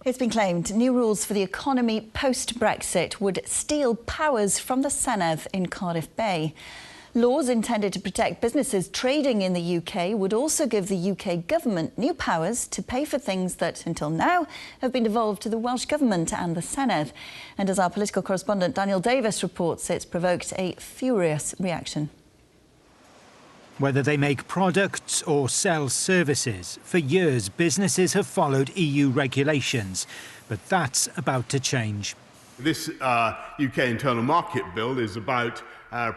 It's been claimed new rules for the economy post-Brexit would steal powers from the Senedd in Cardiff Bay. Laws intended to protect businesses trading in the UK would also give the UK government new powers to pay for things that, until now, have been devolved to the Welsh Government and the Senedd. And as our political correspondent Daniel Davis reports, it's provoked a furious reaction. Whether they make products or sell services, for years businesses have followed EU regulations, but that's about to change. This UK internal market bill is about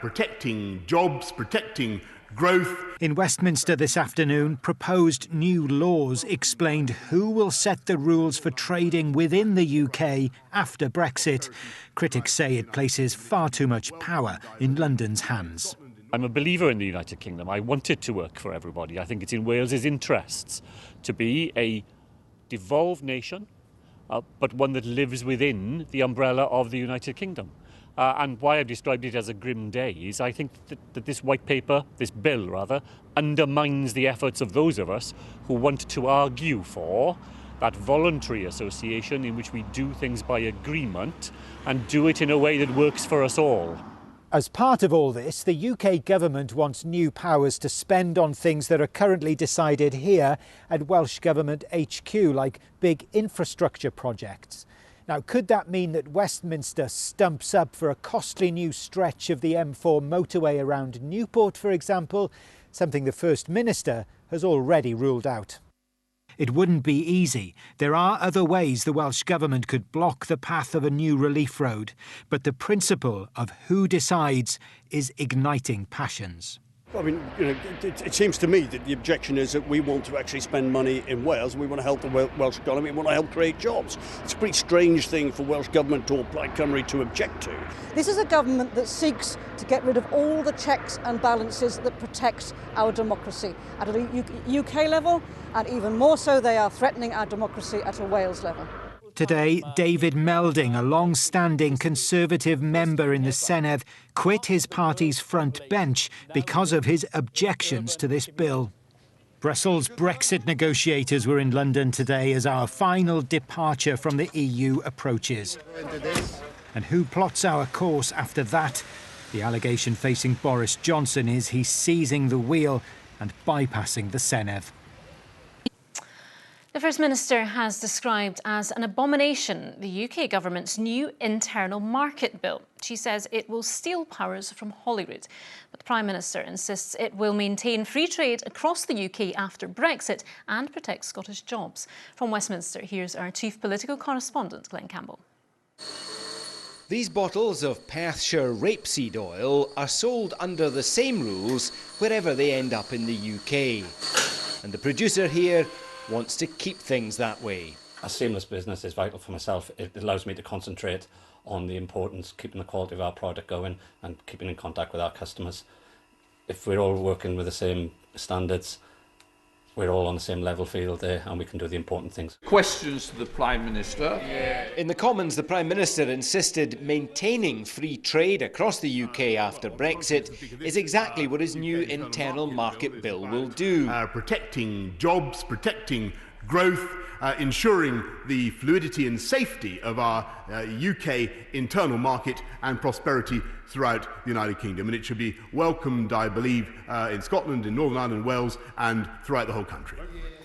protecting jobs, protecting growth. In Westminster this afternoon, proposed new laws explained who will set the rules for trading within the UK after Brexit. Critics say it places far too much power in London's hands. I'm a believer in the United Kingdom. I want it to work for everybody. I think it's in Wales's interests to be a devolved nation, but one that lives within the umbrella of the United Kingdom. And why I've described it as a grim day is I think that this white paper, this bill rather, undermines the efforts of those of us who want to argue for that voluntary association in which we do things by agreement and do it in a way that works for us all. As part of all this, the UK government wants new powers to spend on things that are currently decided here at Welsh Government HQ, like big infrastructure projects. Now, could that mean that Westminster stumps up for a costly new stretch of the M4 motorway around Newport, for example, something the First Minister has already ruled out? It wouldn't be easy. There are other ways the Welsh Government could block the path of a new relief road, but the principle of who decides is igniting passions. I mean, it seems to me that the objection is that we want to actually spend money in Wales and we want to help the Welsh economy and want to help create jobs. It's a pretty strange thing for Welsh Government or Plaid Cymru to object to. This is a government that seeks to get rid of all the checks and balances that protect our democracy at a UK level, and even more so they are threatening our democracy at a Wales level. Today, David Melding, a long-standing Conservative member in the Senedd, quit his party's front bench because of his objections to this bill. Brussels Brexit negotiators were in London today as our final departure from the EU approaches. And who plots our course after that? The allegation facing Boris Johnson is he's seizing the wheel and bypassing the Senedd. The First Minister has described as an abomination the UK government's new internal market bill. She says it will steal powers from Holyrood. But the Prime Minister insists it will maintain free trade across the UK after Brexit and protect Scottish jobs. From Westminster, here's our chief political correspondent, Glenn Campbell. These bottles of Perthshire rapeseed oil are sold under the same rules wherever they end up in the UK. And the producer here wants to keep things that way. A seamless business is vital for myself. It allows me to concentrate on the importance, keeping the quality of our product going and keeping in contact with our customers. If we're all working with the same standards, we're all on the same level field there and we can do the important things. Questions to the Prime Minister? In the Commons, the Prime Minister insisted maintaining free trade across the UK after Brexit is exactly what his new internal market bill will do. Protecting jobs, protecting growth, ensuring the fluidity and safety of our UK internal market and prosperity throughout the United Kingdom. And it should be welcomed, I believe, in Scotland, in Northern Ireland and Wales and throughout the whole country.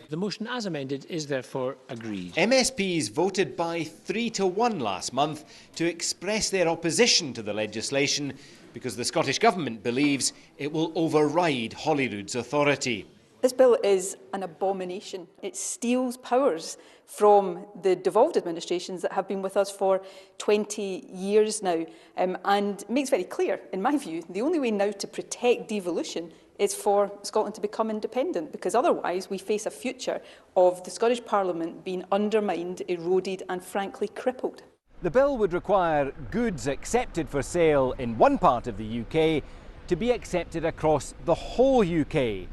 The motion as amended is therefore agreed. MSPs voted by 3-1 last month to express their opposition to the legislation because the Scottish Government believes it will override Holyrood's authority. This bill is an abomination. It steals powers from the devolved administrations that have been with us for 20 years now, and makes very clear, in my view, the only way now to protect devolution is for Scotland to become independent, because otherwise we face a future of the Scottish Parliament being undermined, eroded and frankly crippled. The bill would require goods accepted for sale in one part of the UK to be accepted across the whole UK.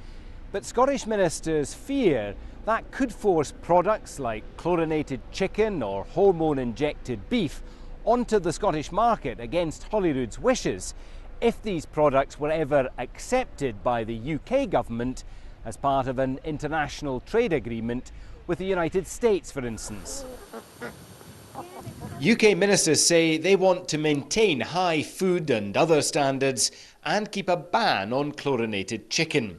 But Scottish ministers fear that could force products like chlorinated chicken or hormone-injected beef onto the Scottish market against Holyrood's wishes if these products were ever accepted by the UK government as part of an international trade agreement with the United States, for instance. UK ministers say they want to maintain high food and other standards and keep a ban on chlorinated chicken.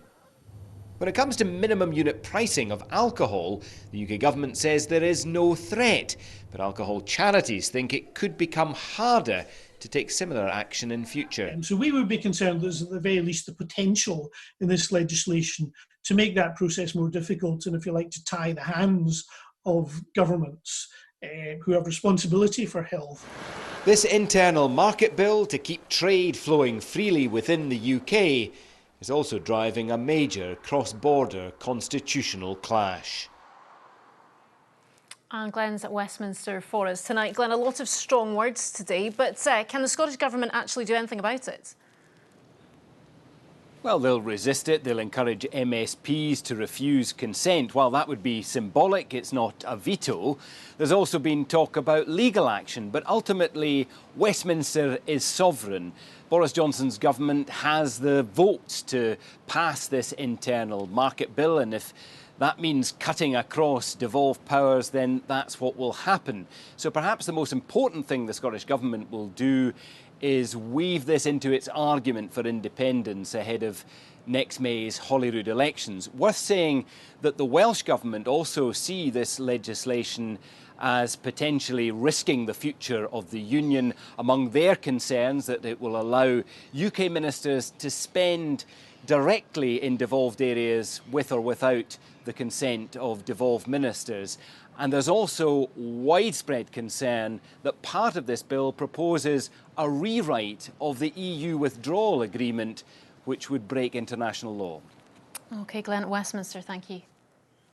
When it comes to minimum unit pricing of alcohol, the UK government says there is no threat, but alcohol charities think it could become harder to take similar action in future. So we would be concerned there's at the very least the potential in this legislation to make that process more difficult and, if you like, to tie the hands of governments who have responsibility for health. This internal market bill to keep trade flowing freely within the UK is also driving a major cross-border constitutional clash. And Glenn's at Westminster for us tonight. Glenn, a lot of strong words today, but can the Scottish Government actually do anything about it? Well, they'll resist it. They'll encourage MSPs to refuse consent. While that would be symbolic, it's not a veto. There's also been talk about legal action, but ultimately Westminster is sovereign. Boris Johnson's government has the votes to pass this internal market bill, and if that means cutting across devolved powers, then that's what will happen. So perhaps the most important thing the Scottish Government will do is weave this into its argument for independence ahead of next May's Holyrood elections. Worth saying that the Welsh Government also see this legislation as potentially risking the future of the Union. Among their concerns, that it will allow UK ministers to spend directly in devolved areas with or without the consent of devolved ministers. And there's also widespread concern that part of this bill proposes a rewrite of the EU withdrawal agreement, which would break international law. OK, Glenn at Westminster, thank you.